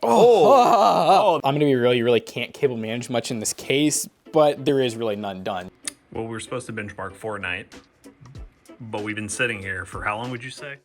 I'm gonna be real, you really can't cable manage much in this case, but there is really none done. Well, we were supposed to benchmark Fortnite, but we've been sitting here for how long would you say?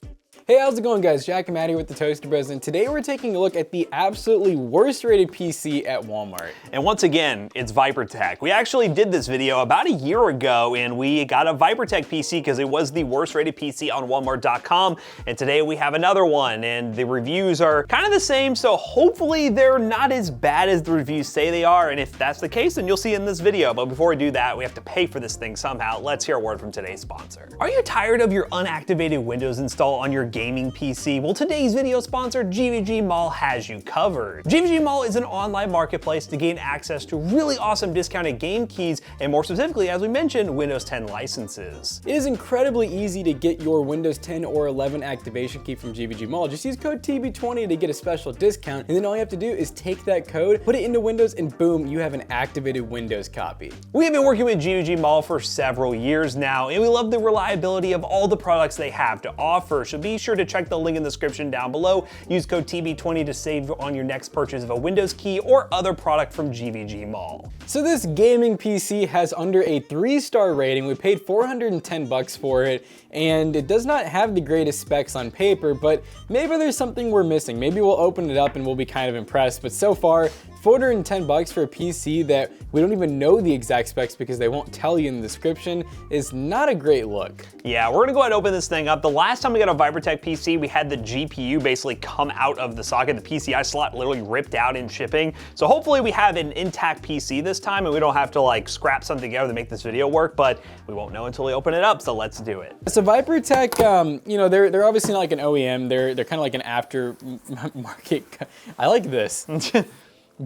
Hey, how's it going, guys? Jack and Matt here with the Toaster Bros, and today we're taking a look at the absolutely worst rated PC at Walmart. And once again, it's ViperTech. We actually did this video about a year ago, and we got a ViperTech PC because it was the worst rated PC on Walmart.com. And today we have another one, and the reviews are kind of the same, so hopefully they're not as bad as the reviews say they are. And if that's the case, then you'll see in this video. But before we do that, we have to pay for this thing somehow. Let's hear a word from today's sponsor. Are you tired of your unactivated Windows install on your gaming PC? Well, today's video sponsor, GVG Mall, has you covered. GVG Mall is an online marketplace to gain access to really awesome discounted game keys and, more specifically, as we mentioned, Windows 10 licenses. It is incredibly easy to get your Windows 10 or 11 activation key from GVG Mall. Just use code TB20 to get a special discount, and then all you have to do is take that code, put it into Windows, and boom, you have an activated Windows copy. We have been working with GVG Mall for several years now, and we love the reliability of all the products they have to offer, so be sure to check the link in the description down below. Use code TB20 to save on your next purchase of a Windows key or other product from GVG Mall. So this gaming PC has under a 3-star rating. We paid 410 bucks for it, and it does not have the greatest specs on paper, but maybe there's something we're missing. Maybe we'll open it up and we'll be kind of impressed, but so far, 410 bucks for a PC that we don't even know the exact specs because they won't tell you in the description is not a great look. Yeah, we're gonna go ahead and open this thing up. The last time we got a ViperTech PC, we had the GPU basically come out of the socket. The PCI slot literally ripped out in shipping. So hopefully we have an intact PC this time and we don't have to like scrap something together to make this video work, but we won't know until we open it up, so let's do it. So ViperTech, you know, they're obviously not like an OEM. They're kind of like an aftermarket. I like this.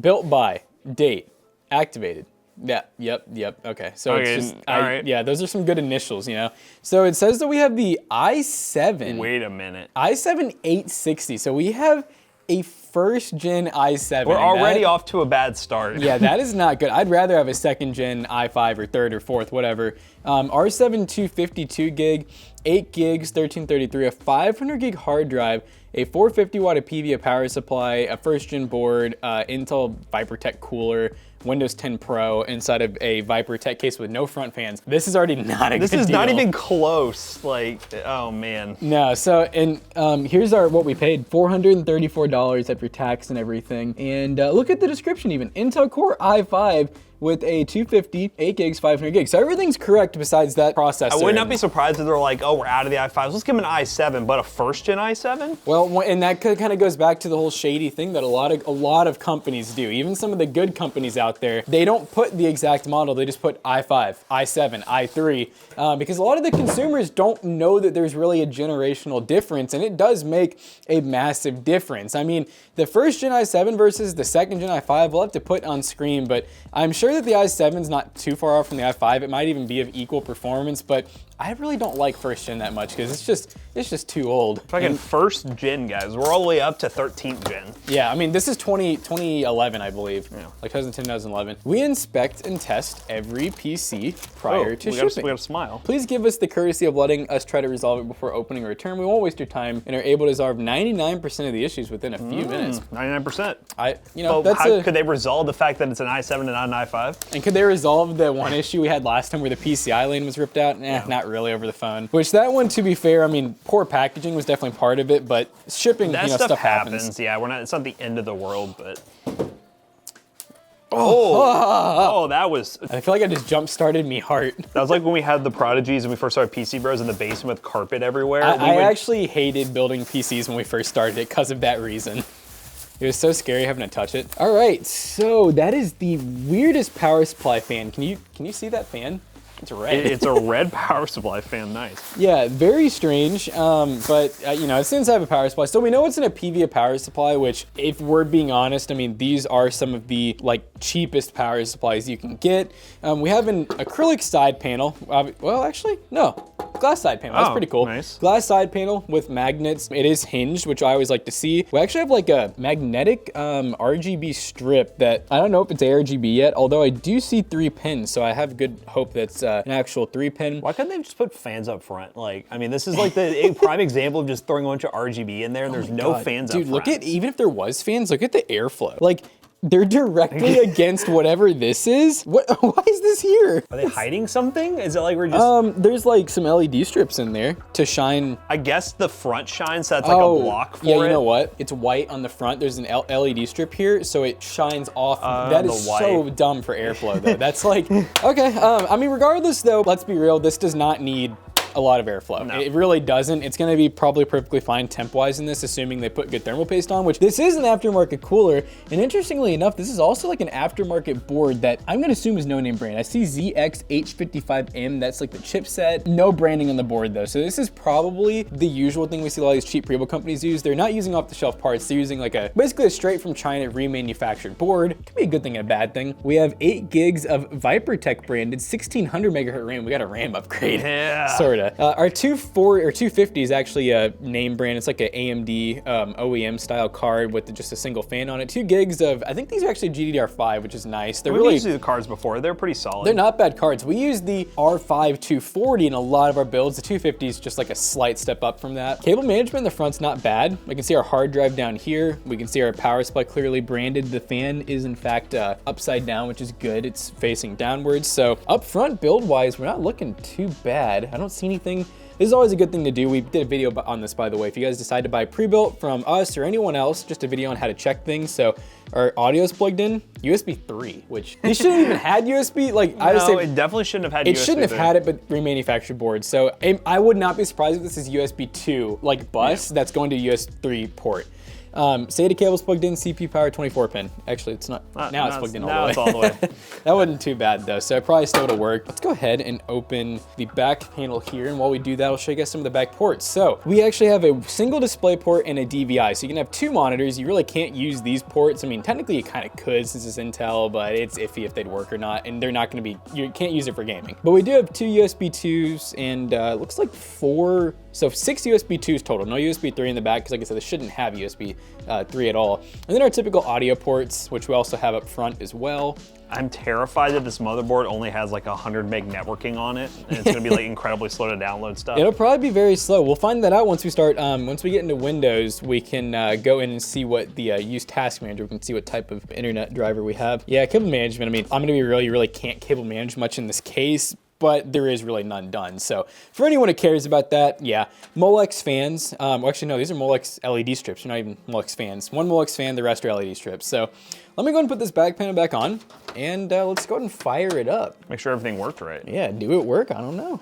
Built by, date, activated. Yeah, yep, okay. So okay, it's just, all right. Yeah, those are some good initials, you know? So it says that we have the i7. Wait a minute. i7 860, so we have a first-gen i7. We're already off to a bad start. Yeah, that is not good. I'd rather have a second-gen i5 or third or fourth, whatever. R7 252 gig, 8 gigs, 1333, a 500 gig hard drive, a 450 watt of PVA power supply, a first-gen board, Intel ViperTech cooler, Windows 10 Pro inside of a ViperTech case with no front fans. This is already not a good deal. This is not even close. Like, oh man. No, so, and here's what we paid, $434 after tax and everything. And look at the description even. Intel Core i5 with a 250, 8 gigs, 500 gigs. So everything's correct besides that processor. I would not be surprised if they're like, oh, we're out of the i5s. Let's give them an i7, but a first-gen i7? Well, and that kind of goes back to the whole shady thing that a lot of companies do. Even some of the good companies out there, they don't put the exact model. They just put i5, i7, i3, because a lot of the consumers don't know that there's really a generational difference, and it does make a massive difference. I mean, the first-gen i7 versus the second-gen i5, we'll have to put on screen, but I'm sure that the i7 is not too far off from the i5. It might even be of equal performance, but I really don't like first gen that much because it's just too old. Fucking first gen, guys. We're all the way up to 13th gen. Yeah, I mean, this is 2011, I believe. Yeah. Like 2010, 2011. We inspect and test every PC prior to shipping. We got a smile. Please give us the courtesy of letting us try to resolve it before opening a return. We won't waste your time and are able to resolve 99% of the issues within a few minutes. 99%. Could they resolve the fact that it's an i7 and not an i5? And could they resolve the one issue we had last time where the PCI lane was ripped out? Not really over the phone. Which that one, to be fair, I mean, poor packaging was definitely part of it, but shipping, that stuff happens. Yeah, it's not the end of the world, but. That was. I feel like I just jump-started me heart. That was like when we had the Prodigies and we first started PC Bros in the basement with carpet everywhere. I actually hated building PCs when we first started it because of that reason. It was so scary having to touch it. All right, so that is the weirdest power supply fan. Can you see that fan? It's red. It's a red power supply fan, nice. Yeah, very strange, but you know, it seems to have a power supply. So we know it's in a PVA power supply, which if we're being honest, I mean, these are some of the like cheapest power supplies you can get. We have an acrylic side panel. Well, actually, no. Glass side panel, that's Oh, pretty cool. nice. Glass side panel with magnets. It is hinged, which I always like to see. We actually have like a magnetic RGB strip that I don't know if it's ARGB yet, although I do see 3 pins, so I have good hope that's an actual 3 pin. Why couldn't they just put fans up front? Like, I mean, this is like the prime example of just throwing a bunch of RGB in there and there's no fans up front. Dude, look at, even if there was fans, look at the airflow. Like, they're directly against whatever this is. Why is this here? Are they hiding something? Is it like we're just... There's like some LED strips in there to shine. I guess the front shines, so that's like a block for it. Yeah, you know what? It's white on the front. There's an LED strip here, so it shines off. That is so dumb for airflow, though. That's like, okay. I mean, regardless, though, let's be real. This does not need a lot of airflow. No. It really doesn't. It's gonna be probably perfectly fine temp-wise in this, assuming they put good thermal paste on, which this is an aftermarket cooler. And interestingly enough, this is also like an aftermarket board that I'm gonna assume is no name brand. I see ZX-H55M, that's like the chipset. No branding on the board though. So this is probably the usual thing we see a lot of these cheap pre-built companies use. They're not using off-the-shelf parts. They're using like basically a straight from China remanufactured board. Could be a good thing and a bad thing. We have 8 gigs of ViperTech branded 1600 megahertz RAM. We got a RAM upgrade. Yeah. Sorta. Our 250 is actually a name brand. It's like an AMD OEM style card with just a single fan on it. 2 gigs of, I think these are actually GDDR5, which is nice. They're really, used the cards before. They're pretty solid. They're not bad cards. We use the R5 240 in a lot of our builds. The 250 is just like a slight step up from that. Cable management in the front's not bad. We can see our hard drive down here. We can see our power supply clearly branded. The fan is in fact upside down, which is good. It's facing downwards. So up front, build-wise, we're not looking too bad. I don't see anything. This is always a good thing to do. We did a video on this, by the way. If you guys decide to buy pre-built from us or anyone else, just a video on how to check things. So our audio is plugged in, USB 3, which they shouldn't even had USB. Like I would say, it definitely shouldn't have had USB. It shouldn't have had it, but remanufactured boards. So I would not be surprised if this is USB 2, like bus, that's going to USB 3 port. SATA cable's plugged in, CPU power 24 pin. Actually, it's not. Now it's plugged in all the way. Now it's all the way. That wasn't too bad though, so it probably still would work. Let's go ahead and open the back panel here, and while we do that, I'll show you guys some of the back ports. So we actually have a single display port and a DVI, so you can have 2 monitors. You really can't use these ports. I mean, technically you kind of could since it's Intel, but it's iffy if they'd work or not, and they're not going to be, you can't use it for gaming. But we do have 2 USB 2s and looks like 4, so 6 USB 2s total. No USB 3 in the back, because like I said, this shouldn't have USB 3 at all. And then our typical audio ports, which we also have up front as well. I'm terrified that this motherboard only has like 100 meg networking on it, and it's gonna be like incredibly slow to download stuff. It'll probably be very slow. We'll find that out once we start, once we get into Windows, we can go in and see what the use task manager, we can see what type of internet driver we have. Yeah, cable management, I mean, I'm gonna be real, you really can't cable manage much in this case, but there is really none done. So for anyone who cares about that, yeah. Molex fans, well actually no, these are Molex LED strips, they're not even Molex fans. 1 Molex fan, the rest are LED strips. So let me go ahead and put this back panel back on, and let's go ahead and fire it up. Make sure everything worked right. Yeah, do it work? I don't know.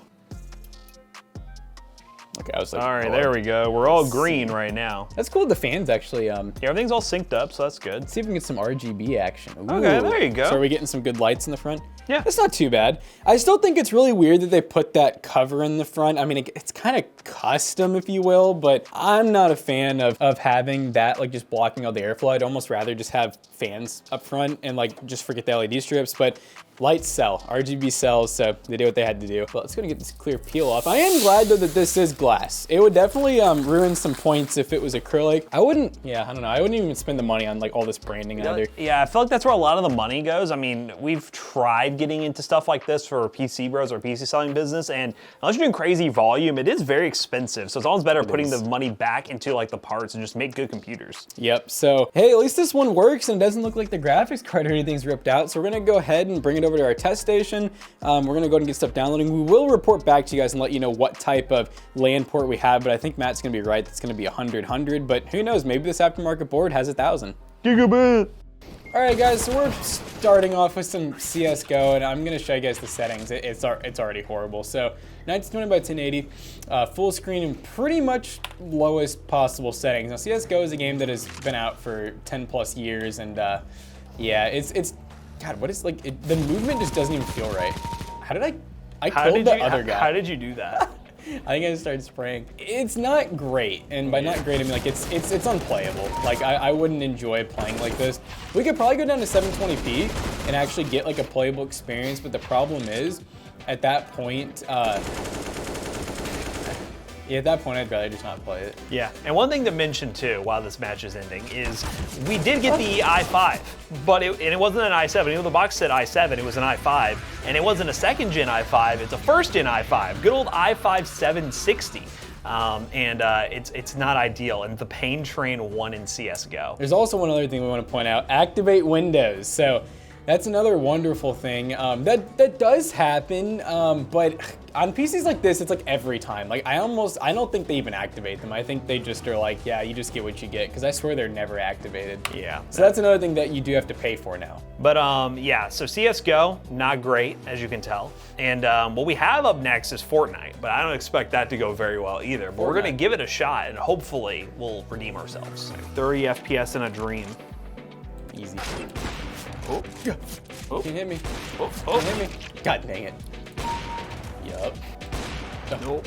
Okay, I was like, all right, there we go. We're all green right now. That's cool. The fans actually. Yeah, everything's all synced up, so that's good. Let's see if we can get some RGB action. Ooh. Okay, there you go. So are we getting some good lights in the front? Yeah. That's not too bad. I still think it's really weird that they put that cover in the front. I mean, it's kind of custom, if you will, but I'm not a fan of having that, like just blocking all the airflow. I'd almost rather just have fans up front and like just forget the LED strips, but lights sell, RGB sells, so they did what they had to do. But let's go and get this clear peel off. I am glad though that this is glass. It would definitely ruin some points if it was acrylic. I wouldn't, yeah, I don't know. I wouldn't even spend the money on like all this branding either. Yeah, I feel like that's where a lot of the money goes. I mean, we've tried getting into stuff like this for PC Bros or PC selling business, and unless you're doing crazy volume, it is very expensive. So it's always better putting the money back into like the parts and just make good computers. Yep, so hey, at least this one works and it doesn't look like the graphics card or anything's ripped out. So we're gonna go ahead and bring it over to our test station. We're gonna go ahead and get stuff downloading. We will report back to you guys and let you know what type of LAN port we have, but I think Matt's gonna be right. It's gonna be 100, but who knows, maybe this aftermarket board has 1,000. Gigabit. All right, guys, so we're starting off with some CSGO, and I'm gonna show you guys the settings. It's already horrible. So 1920 by 1080, full screen, and pretty much lowest possible settings. Now, CSGO is a game that has been out for 10 plus years, and yeah, it's God, what is like, the movement just doesn't even feel right. How did I killed the other guy. How did you do that? I think I just started spraying. It's not great, and by not great, I mean like it's unplayable. Like I wouldn't enjoy playing like this. We could probably go down to 720p and actually get like a playable experience, but the problem is, at that point, Yeah, at that point, I'd rather just not play it. Yeah, and one thing to mention too, while this match is ending, is we did get the i5, but it wasn't an i7. Even though the box said i7, it was an i5, and it wasn't a second gen i5, it's a first gen i5, good old i5 760. It's not ideal, and the pain train won in CSGO. There's also one other thing we want to point out, activate Windows. So that's another wonderful thing. That does happen, but on PCs like this, it's like every time. Like I don't think they even activate them. I think they just are like, yeah, you just get what you get, because I swear they're never activated. Yeah. So that's another thing that you do have to pay for now. But yeah, so CSGO, not great, as you can tell. And what we have up next is Fortnite, but I don't expect that to go very well either. But we're gonna give it a shot, and hopefully we'll redeem ourselves. 30 FPS in a dream. Easy. Oh. You can hit me. Oh. You can hit me. God dang it. Yup. No.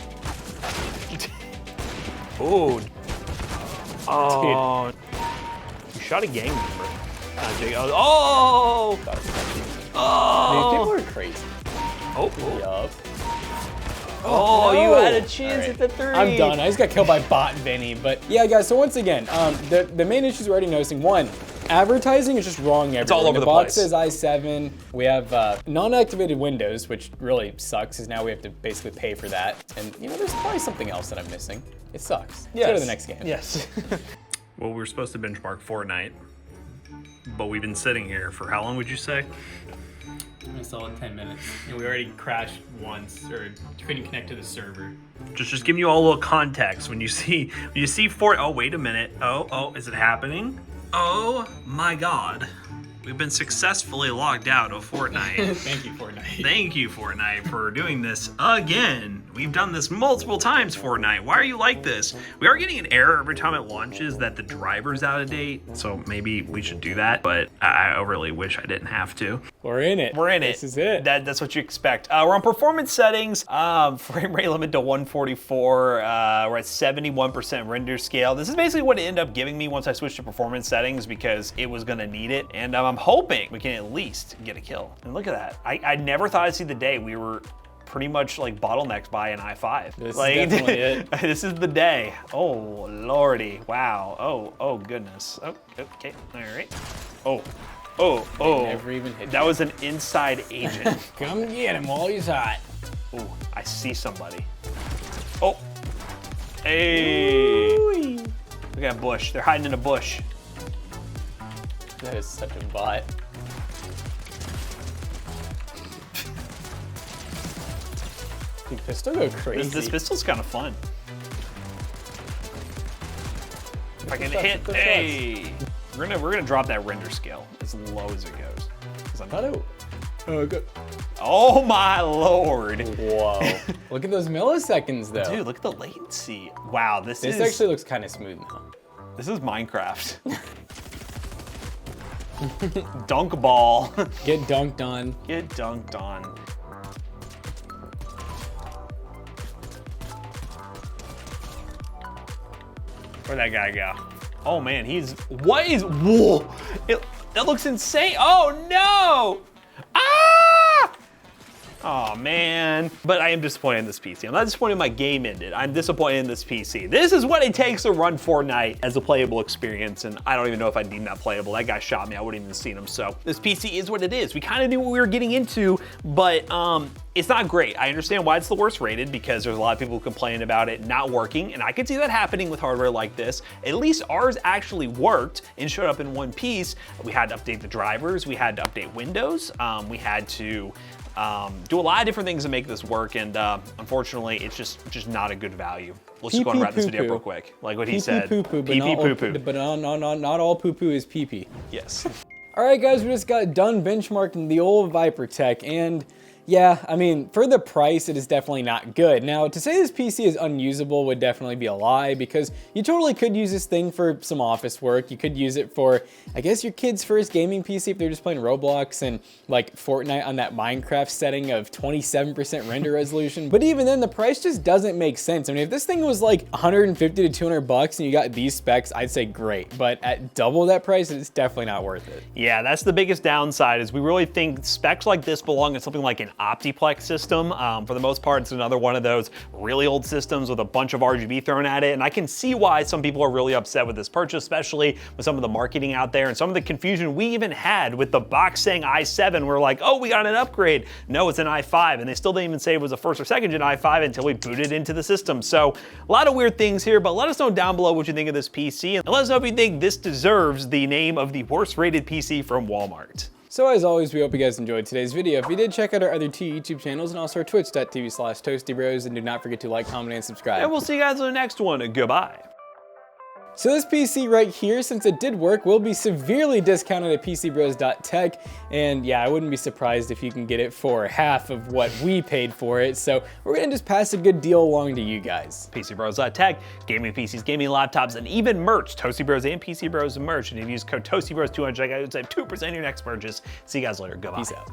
Oh. Oh. You shot a gang member. Oh. Dude, people are crazy. Oh. Yup. Oh, no. You had a chance at the 3. I'm done. I just got killed by bot Vinny. But yeah, guys, so once again, the main issues we're already noticing. One, advertising is just wrong everywhere. It's all over the box place. says i7. We have non-activated Windows, which really sucks, because now we have to basically pay for that. And you know, there's probably something else that I'm missing. It sucks. Let's go to the next game. Yes. Well, we were supposed to benchmark Fortnite, but we've been sitting here for how long would you say? A solid 10 minutes. And we already crashed once, or couldn't connect to the server. Just giving you all a little context. When you see oh, wait a minute. Oh, is it happening? Oh my God. We've been successfully logged out of Fortnite. Thank you, Fortnite. Thank you, Fortnite, for doing this again. We've done this multiple times, Fortnite. Why are you like this? We are getting an error every time it launches that the driver's out of date, so maybe we should do that, but I really wish I didn't have to. We're in it. We're in it. This is it. That's what you expect. We're on performance settings, frame rate limit to 144. We're at 71% render scale. This is basically what it ended up giving me once I switched to performance settings, because it was gonna need it, and I'm hoping we can at least get a kill. And look at that. I never thought I'd see the day we were pretty much like bottlenecked by an i5. This like, is definitely it. This is the day. Oh, lordy. Wow. Oh, goodness. Oh, okay. All right. Oh. Never even hit That you. was an inside agent. Come get him while he's hot. Oh, I see somebody. Oh. Hey. Ooh-wee. Look at that bush. They're hiding in a bush. That is such a bot. Dude, pistol go crazy. This pistol's kind of fun. If I can Good hit, shots, good hey. We're gonna drop that render scale as low as it goes. 'Cause I'm- Oh, good. Oh my lord. Whoa. Look at those milliseconds, though. Dude, look at the latency. Wow, this This is actually looks kind of smooth now. this is Minecraft. Dunk ball. Get dunked on. Get dunked on. Where'd that guy go? Oh man, whoa! That looks insane. Oh no! Ah! Oh man. But I am disappointed in this PC. I'm not disappointed my game ended. I'm disappointed in this PC. This is what it takes to run Fortnite as a playable experience, and I don't even know if I'd deem that playable. That guy shot me, I wouldn't even seen him. So this PC is what it is. We kind of knew what we were getting into, but it's not great. I understand why it's the worst rated, because there's a lot of people who complain about it not working, and I could see that happening with hardware like this. At least ours actually worked and showed up in one piece. We had to update the drivers, we had to update Windows, we had to do a lot of different things to make this work, and unfortunately, it's just not a good value. Let's just go and wrap this video up real quick, like what he said. Poo-poo, but Pee-pee not all- poo-poo. But not all poo-poo is pee-pee. Yes. All right, guys, we just got done benchmarking the old ViperTech, and yeah, I mean, for the price, it is definitely not good. Now, to say this PC is unusable would definitely be a lie, because you totally could use this thing for some office work. You could use it for, I guess, your kid's first gaming PC if they're just playing Roblox and like Fortnite on that Minecraft setting of 27% render resolution. But even then, the price just doesn't make sense. I mean, if this thing was like 150 to 200 bucks and you got these specs, I'd say great. But at double that price, it's definitely not worth it. Yeah, that's the biggest downside, is we really think specs like this belong in something like an Optiplex system. For the most part, it's another one of those really old systems with a bunch of RGB thrown at it. And I can see why some people are really upset with this purchase, especially with some of the marketing out there and some of the confusion we even had with the box saying i7. We're like, oh, we got an upgrade. No, it's an i5. And they still didn't even say it was a first or second gen i5 until we booted into the system. So a lot of weird things here, but let us know down below what you think of this PC. And let us know if you think this deserves the name of the worst rated PC from Walmart. So as always, we hope you guys enjoyed today's video. If you did, check out our other two YouTube channels and also our twitch.tv/toastybros, and do not forget to like, comment, and subscribe. And we'll see you guys in the next one. Goodbye. So this PC right here, since it did work, will be severely discounted at PCBros.tech, and yeah, I wouldn't be surprised if you can get it for half of what we paid for it, so we're gonna just pass a good deal along to you guys. PCBros.tech, gaming PCs, gaming laptops, and even merch. Toasty Bros and PC Bros merch, and if you use code ToastyBros200, you save 2% on your next purchase. See you guys later. Goodbye. Peace out.